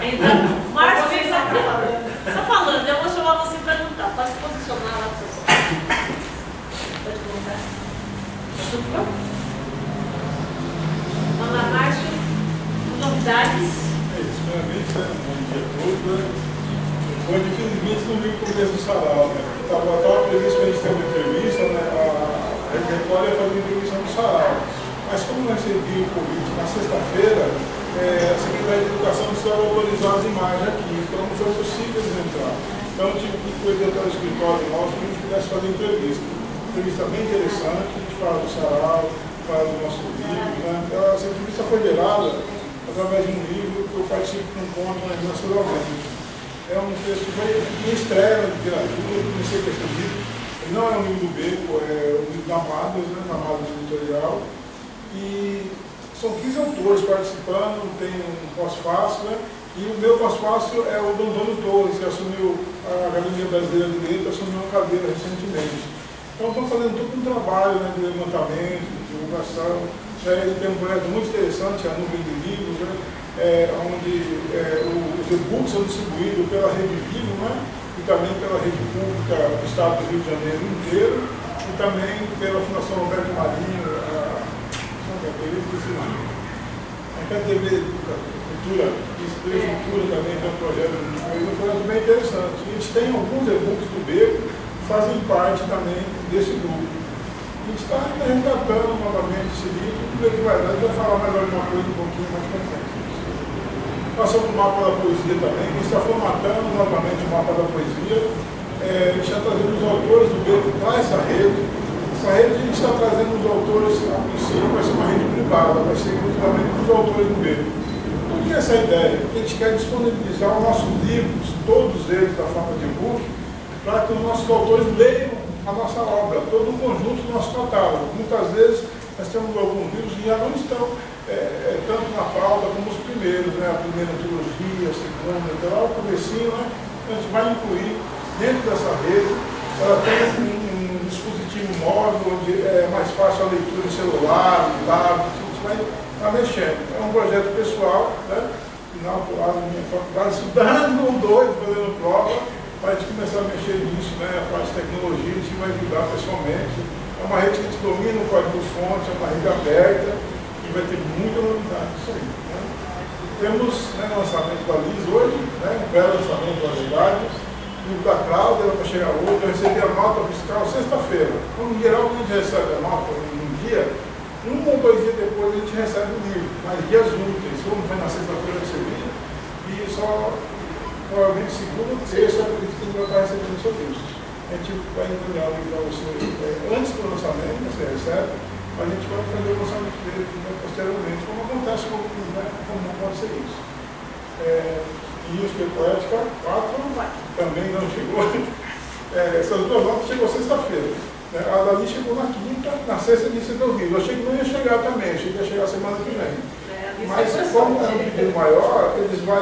Então, Márcio vem aqui. Só falando, eu vou chamar você para perguntar. Pode se posicionar lá para o seu. Pode perguntar. Tudo bom? Vamos lá, Márcio. Novidades? Primeiramente, bom dia a todos. Hoje, infelizmente, não vi o começo do sarau. Estava previsto para a gente ter uma entrevista, né? A Record ia fazer uma entrevista no sarau. Mas como nós recebi o convite na sexta-feira, a Secretaria de Educação precisava autorizar as imagens aqui, então não foi possível eles entrar. Então eu tive que cuidar do escritório nosso para que a gente pudesse fazer entrevista. Entrevista bem interessante, a gente fala do sarau, fala do nosso livro, né? Essa entrevista foi gerada através de um livro que eu participo com um conto nacionalmente. É um texto de estreia de literatura, eu comecei com esse livro. Ele não é um livro do Beco, é um livro da Amados, né, da Amados Editorial. E são 15 autores participando, tem um pós-fácil, né? E o meu pós-fácil é o Dom Torres, que assumiu a Academia Brasileira de Direito, assumiu uma cadeira recentemente. Então estão fazendo todo um trabalho, né, de levantamento, de divulgação. Ele tem um projeto muito interessante, a Nuvem de Livros, né? Onde os e-books são distribuídos pela Rede Vivo, né? E também pela rede pública do Estado do Rio de Janeiro inteiro, e também pela Fundação Roberto Marinho, a TV Cultura, Cultura também tem um projeto bem interessante. E a gente tem alguns e-books do Beco que fazem parte também desse grupo. A gente está resgatando novamente esse livro, o que vai dar, a gente vai falar mais alguma coisa um pouquinho mais para frente. Passando o mapa da poesia também, a gente está formatando novamente o mapa da poesia, a gente está trazendo os autores do Beco para essa rede. Essa rede a gente está trazendo os autores, a princípio vai ser uma rede privada, vai ser justamente os autores do Beco. Por que essa ideia? Porque a gente quer disponibilizar os nossos livros, todos eles da forma de e-book, para que os nossos autores leiam a nossa obra, todo o conjunto do nosso catálogo. Muitas vezes nós temos alguns livros que já não estão tanto na pauta como os primeiros, né? A primeira trilogia, a segunda, então lá o comecinho, né? A gente vai incluir dentro dessa rede. Ela tem um dispositivo móvel, onde é mais fácil a leitura em celular, em tablet, a gente vai mexendo. É um projeto pessoal, né? Final do lado da minha faculdade, estudando doido, fazendo prova, para a gente começar a mexer nisso, né? A parte de tecnologia, a gente vai ajudar pessoalmente. É uma rede que a gente domina o código-fonte, é uma rede aberta, e vai ter muita novidade disso aí. Né? Temos, né, lançamento da Liz hoje, né? Um pré-lançamento da verdade. O da Cláudia era para chegar hoje, eu recebi a nota fiscal sexta-feira. Como em geral, quando a gente recebe a nota num dia, um ou 2 dias depois a gente recebe o livro, mas dias úteis. Como foi na sexta-feira eu recebi, e só provavelmente segunda ou terça eu acredito que a gente vai estar recebendo o seu livro. A gente vai encaminhar o livro para você antes do lançamento, você recebe, a gente vai fazer o lançamento dele posteriormente, como acontece com né, como pode ser isso. E os Poética 4 também não chegou. Essas duas notas chegou sexta-feira. Né? A Dali chegou na quinta, na sexta disse que eu vi. Eu achei que não ia chegar também, achei que ia chegar semana que vem. Mas como é um pedido maior, eles vão.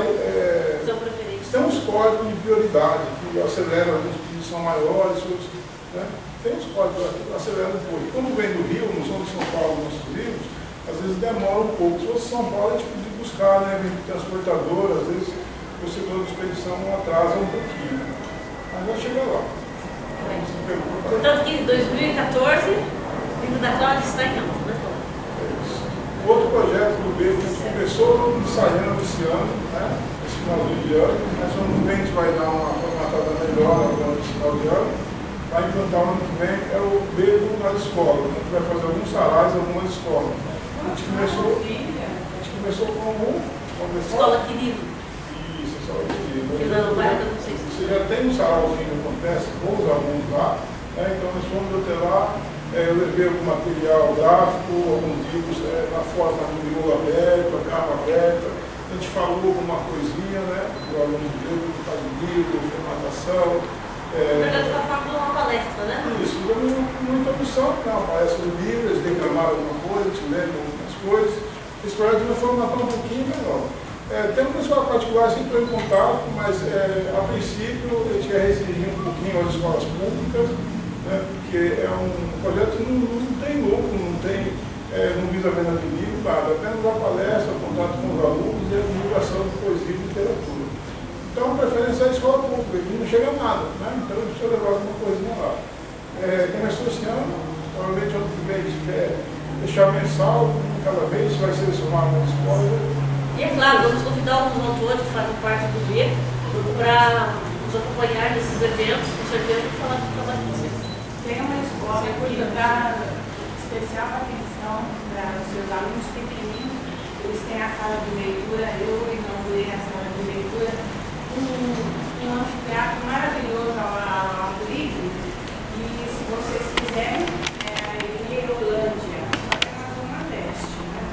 Tem uns códigos de prioridade que aceleram, alguns pedidos são maiores, outros. Né? Tem uns códigos que aceleram um pouco. Quando vem do Rio, não são de São Paulo, nossos livros, às vezes demora um pouco. Se fosse São Paulo, a gente podia buscar, né? Vem de transportador, às vezes o setor de expedição atrasa um pouquinho, mas vai chegar lá. Portanto, que em 2014, o livro da Cláudia está em campo, né? Outro projeto do Beco que a gente começou ensaiando esse ano, né? Esse finalzinho de ano, mas ano que vem a gente vai dar uma formatada melhor agora nesse final de ano. Vai implantar o ano que vem é o Beco nas escolas. A gente vai fazer alguns salários em algumas escolas. A gente começou com Escola Querido. Você já tem um sarauzinho que acontece com os alunos lá, né? Então nós fomos até lá, eu levei algum material gráfico, alguns livros na forma do miolo aberto, a capa aberta, a gente falou alguma coisinha, né? O aluno dele que faz livro, formatação. Está falando uma palestra, né? Isso, muita opção, né? Uma palestra do livro, eles declamaram alguma coisa, a gente lembra algumas coisas. Esse projeto vai formatar um pouquinho melhor. Tem uma pessoa particular que entrou em contato, mas a princípio a gente quer restringir um pouquinho as escolas públicas, né, porque é um projeto que não tem lucro, não visa venda de livro, nada, apenas a palestra, contato com os alunos e a divulgação de poesia e literatura. não chega a nada, né? Então precisa levar alguma coisinha lá. Começou esse ano, provavelmente outro mês quer deixar mensal, cada vez vai selecionar uma spoiler. E é claro, vamos convidar alguns autores que fazem parte do B para nos acompanhar nesses eventos, com certeza, e falar do trabalho de vocês. Tem uma escola que dá especial atenção para os seus alunos pequeninos. Eles têm a sala de leitura, eu inaugurei a sala de leitura, um anfiteatro maravilhoso ao ar livre. E se vocês quiserem, é em Irolândia, só que na Zona Leste, né?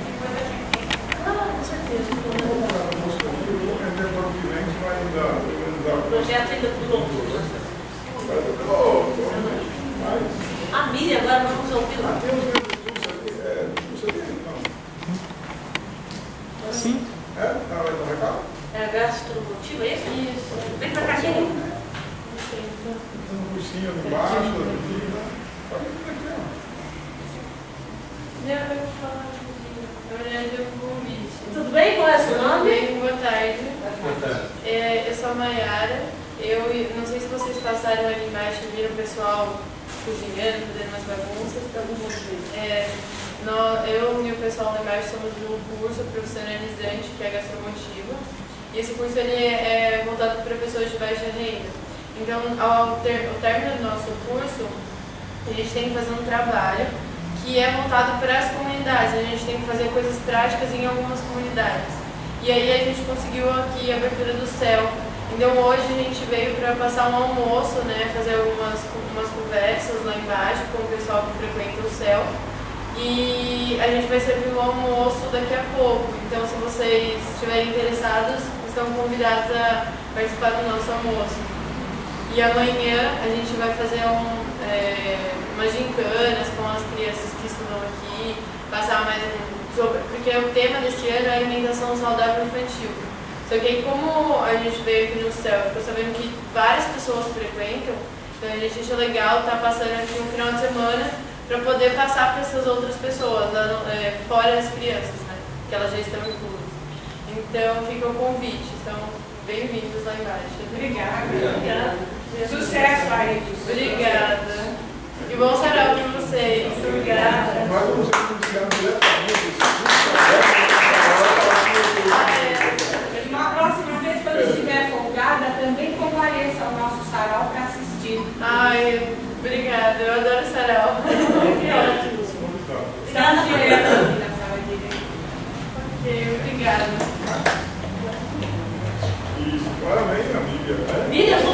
Depois a gente tem. Com certeza. O projeto ainda piloto. A Miriam, agora vamos ouvir lá. Sim. É a gastromotiva, é isso? Isso. Vem pra cá, querido. Um cursinho ali embaixo, aqui, né? Eu vou falar na verdade eu vou convite. Tudo bem? Qual é o seu Tudo nome? bem, boa tarde. Eu sou a Mayara. Eu não sei se vocês passaram ali embaixo e viram o pessoal cozinhando, fazendo umas bagunças. Eu e o pessoal lá embaixo somos de um curso profissionalizante que é gastromotiva. E esse curso ele é voltado para pessoas de baixa renda. Então, ao término do nosso curso, a gente tem que fazer um trabalho que é voltado para as comunidades. A gente tem que fazer coisas práticas em algumas comunidades. E aí a gente conseguiu aqui a abertura do céu. Então hoje a gente veio para passar um almoço, né, fazer algumas conversas lá embaixo com o pessoal que frequenta o céu. E a gente vai servir o almoço daqui a pouco. Então se vocês estiverem interessados, estão convidados a participar do nosso almoço. E amanhã a gente vai fazer umas gincanas com as crianças que estudam aqui, passar mais sobre, porque o tema desse ano é alimentação saudável infantil. Só que aí, como a gente veio aqui no céu, ficou sabendo que várias pessoas frequentam, então a gente achou legal estar passando aqui um final de semana para poder passar para essas outras pessoas, fora as crianças, né, que elas já estão inclusas. Então fica o convite, então bem-vindos lá embaixo. Obrigada. Sucesso aí. Obrigada. E bom sarau para vocês. Obrigada. Nós vamos iniciar diretamente Uma próxima vez, quando estiver folgada, também compareça ao nosso sarau para assistir. Ai, obrigada. Eu adoro sarau. Que ótimo. Estamos direto aqui na sala de direito. Ok, obrigada. Isso, parabéns, amiga. Miriam,